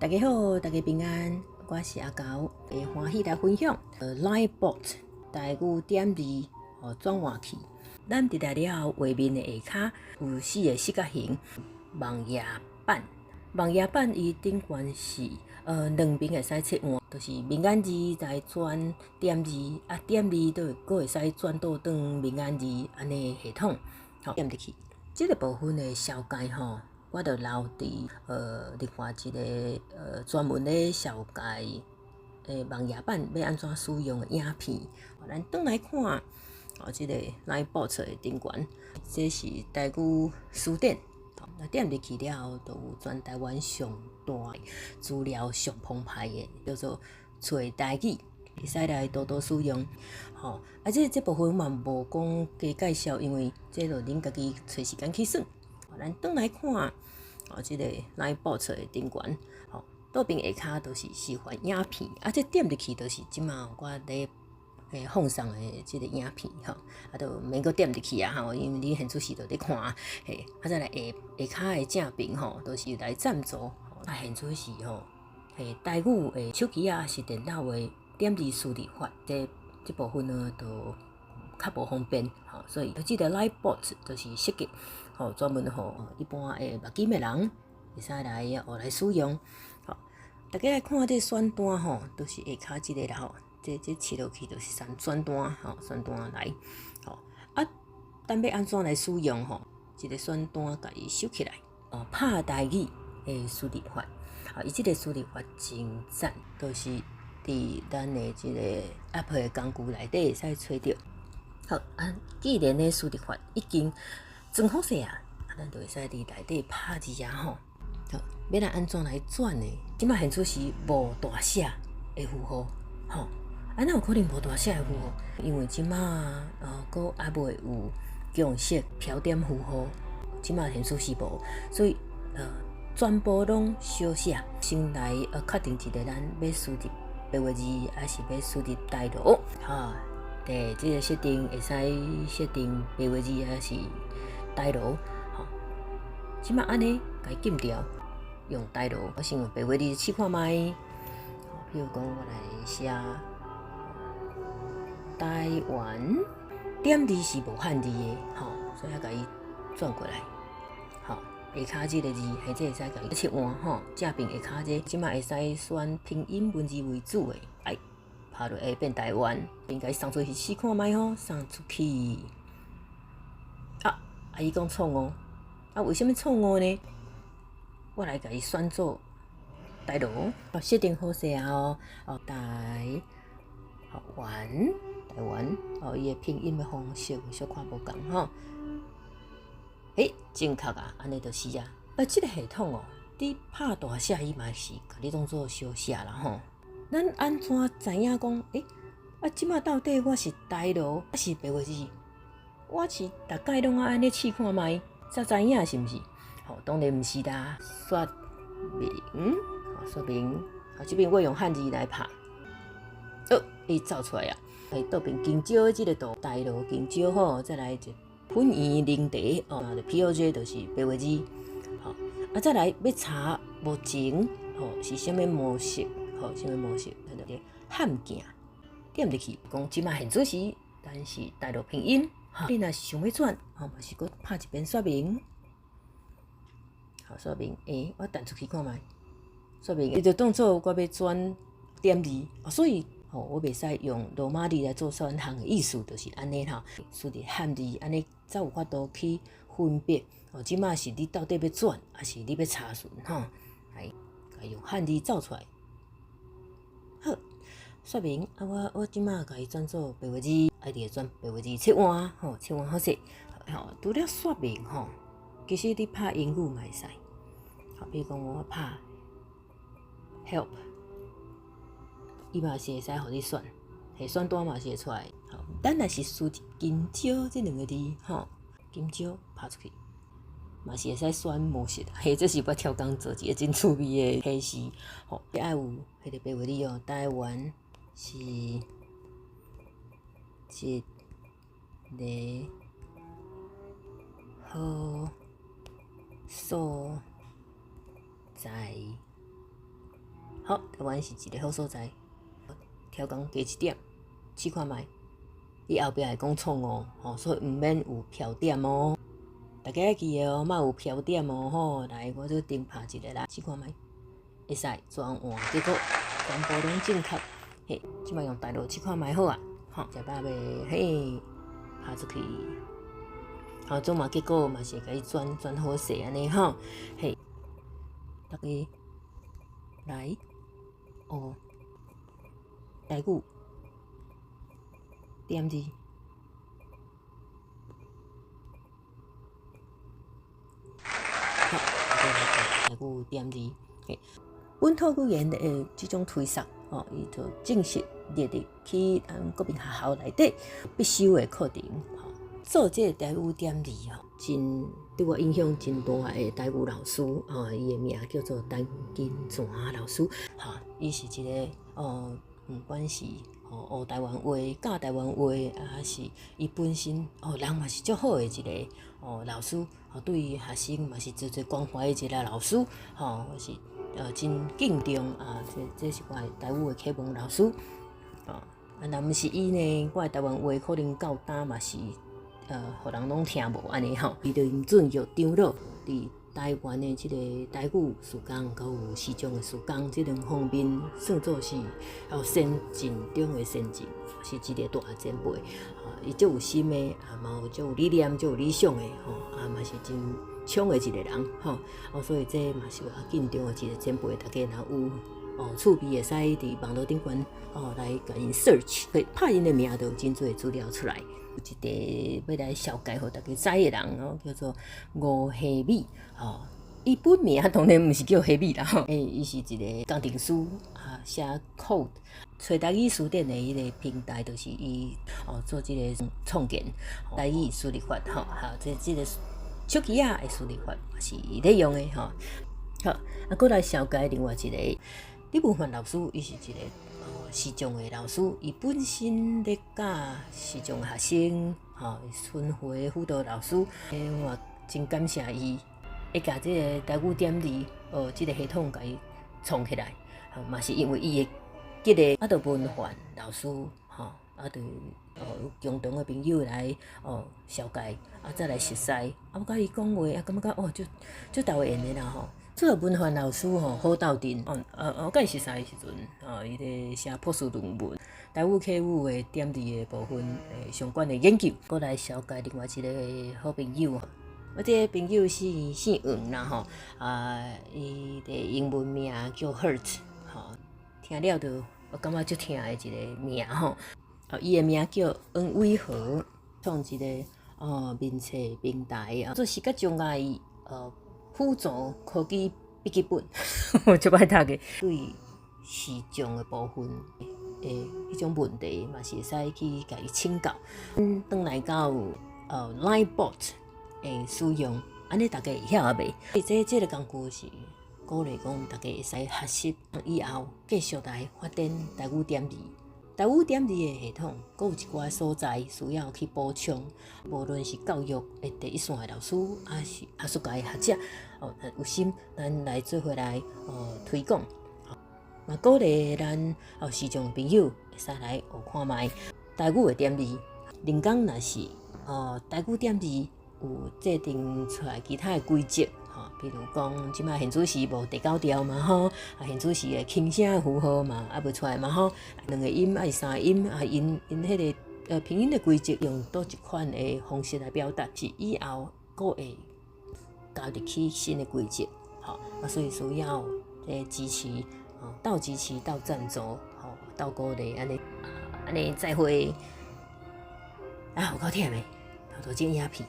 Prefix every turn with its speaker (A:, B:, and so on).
A: 大家好，大家平安，我是阿高，会欢喜来分享。Linebot 台语点字转换器，咱伫来了后，画面的下骹有4个四角形网页板。网页板伊顶悬是两边会使切换，就是明眼字再转点字，点字都会使转到转明眼字安尼系统，点入去。这个部分的小解我就留伫另外一个专门咧小解网页板要安怎使用的影片。咱转来看这个 Linebot 的顶悬，这是台语词典。点入去了后，就有全台湾上大资料上澎湃的，叫做找台语，会使来多多使用。这部分嘛无讲加介绍，因为这就恁家己找时间去算。咱转来看这个 Linebot 的顶悬，倒边下骹都是示范影片，这点入去就是即马我咧放送的即个影片就免阁点入去因为你现出时就咧看再来下骹的正边都是来赞助现出时台语的手机是电脑的点字输入法，这部分呢就较无方便所以即个 Linebot 就是设计专门一般的目镜的人会使来使用。大家来看这选单都是下骹即个啦这切落去就是选单选单来等要安怎来使用这个选单甲伊收起来拍台语的输入法伊这个输入法真赞，都是伫咱的这个 App 的工具内底会使找到。既然咧输入法已经装好势咱就会使伫内底拍字要来安怎来转呢？即摆现出是无大写的符号哪有可能无大写的符号？因为即摆阁还未有强色标点符号，即摆现出是无，所以全部拢小写。先来确定一个咱要输入白话字，还是要输入台语对，这个设定会使设定白话字还是台语即摆安尼甲伊禁掉，用台语，我先用白话字试看卖。比如讲，我来写台湾，点字是无汉字的所以甲伊转过来下骹这个字，或者会使甲伊切换正边下骹这，即摆会使选拼音文字为主的，拍落会变台湾，应该送出去试看卖送出去伊讲错误为什么错误呢？我来甲伊选做台语设定好势台湾伊的拼音的方式小可无共正确安尼就是这个系统你拍大写伊嘛是甲你当做小写啦咱安怎知影讲即马到底我是台语还是白话字？我是大概拢安尼试看卖，才知影是毋是？当然毋是啦，说明这边我用汉字来拍伊走出来倒边更少即个图台语更少再来就粉圆零茶POJ 就是白话字再来要查目前是啥物模式啥物模式汉镜点入去讲即摆现主时但是台语拼音你若是想要转嘛是搁拍一遍说明说明我弹出去看卖说明伊就当作我要转点字所以我袂使用罗马字来做选项的意思，就是安尼输入汉字安尼才有法度去分别即马是你到底要转，还是你要查询来用汉字走出来。好，说明我即马甲伊转做白话字，就转白话字切换切换好势除了说明其实你拍英语嘛会使比如讲我拍 help。伊嘛是会使互你选，选单嘛是会出来。咱若是输入金蕉这两个字，金蕉拍出去，嘛是会使选模式。这是我超工做一个真趣味的提示。爱有迄个白话字台湾是一个好所在好，台湾是一个好所在，超工加一点，试看觅。伊后壁会讲创哦，所以毋免有飘点哦。大家会记哦，莫有飘点哦吼。来，我做顶拍一个啦，试看觅，会使转换，结果全部拢正确。嘿，即摆用大陆试看觅好啊，食饱未？嘿，拍出去。总嘛结果嘛是甲伊转好势安尼吼，嘿，大家来学台语点字。好，大家来学台语点字。嘿，本土语言的即种推测，伊就正式列入去国民学校内底必修的课程。做这个台语点字真对我影响真大的台语老师，伊的名叫做陈金泉老师，伊是一个不管是学台湾话、教台湾话，还是伊本身人嘛是足好的一个老师，对学生嘛是最关怀的一个老师，我是真敬重这是我的台语的启蒙老师，若毋是伊呢，我的台湾话可能到今嘛是。互人拢听无安尼吼，伊就用准约长老伫台湾的即个台语时工，甲有视障的时工，即两方面算作是先进中的先进，是一个大前辈。伊足有心的，嘛有足有理念、足有理想的嘛是真冲的一个人所以这嘛是我敬重的一个前辈。大家若有趣味会使伫网络顶悬来甲因 search， 拍因的名就有真侪资料出来。有一个要来绍介互大家知的人叫做吴希美伊本名当然毋是叫希美啦伊是一个工程师写 code， 找台语词典的迄个平台，就是伊做即个创建台语输入法即个手机的输入法也是伊咧用的好，过来绍介另外一个李文焕老师，伊是一个。视障的老师，伊本身咧教视障学生，春晖辅导老师，我真感谢伊，会甲即个台语点字，即个系统甲伊创起来，嘛是因为伊的即个着文焕老师，着共同的朋友来绍介，再来熟悉，我甲伊讲话，感觉就投缘的啦这个文焕老师好斗阵我甲伊熟悉的时阵伊咧写博士论文，台语客语的点字的部分相关的研究。过来绍介另外一个好朋友，我这个朋友是姓黄啦伊的英文名叫 Hurt 听了就我感觉足听的一个名伊的名叫恩伟和，创一个面册平台做视觉障碍辅助科技笔记本，我足歹读的。对视障的部分迄种问题，嘛是会使去甲伊请教。转来到Linebot 的使用，安尼大家会晓未？这个工具是鼓励讲大家会使学习以后继续来发展台语点字。台语点字的系统，阁有一寡所在需要去补充，无论是教育的第一线的老师，还是学术界的学者，有心咱来做伙来推广，嘛鼓励咱视障朋友会使来学看觅台语的点字。另讲若是台语点字有制定出来其他的规则。比如讲，即摆现主时无第9条嘛现主时的轻声符号嘛无出来嘛2个音还是3个音因迄个拼音的规则用倒一款的方式来表达，是以后阁会加入去新的规则所以需要支持到支持到赞助到鼓励安尼再会有够忝的，头前鸦片。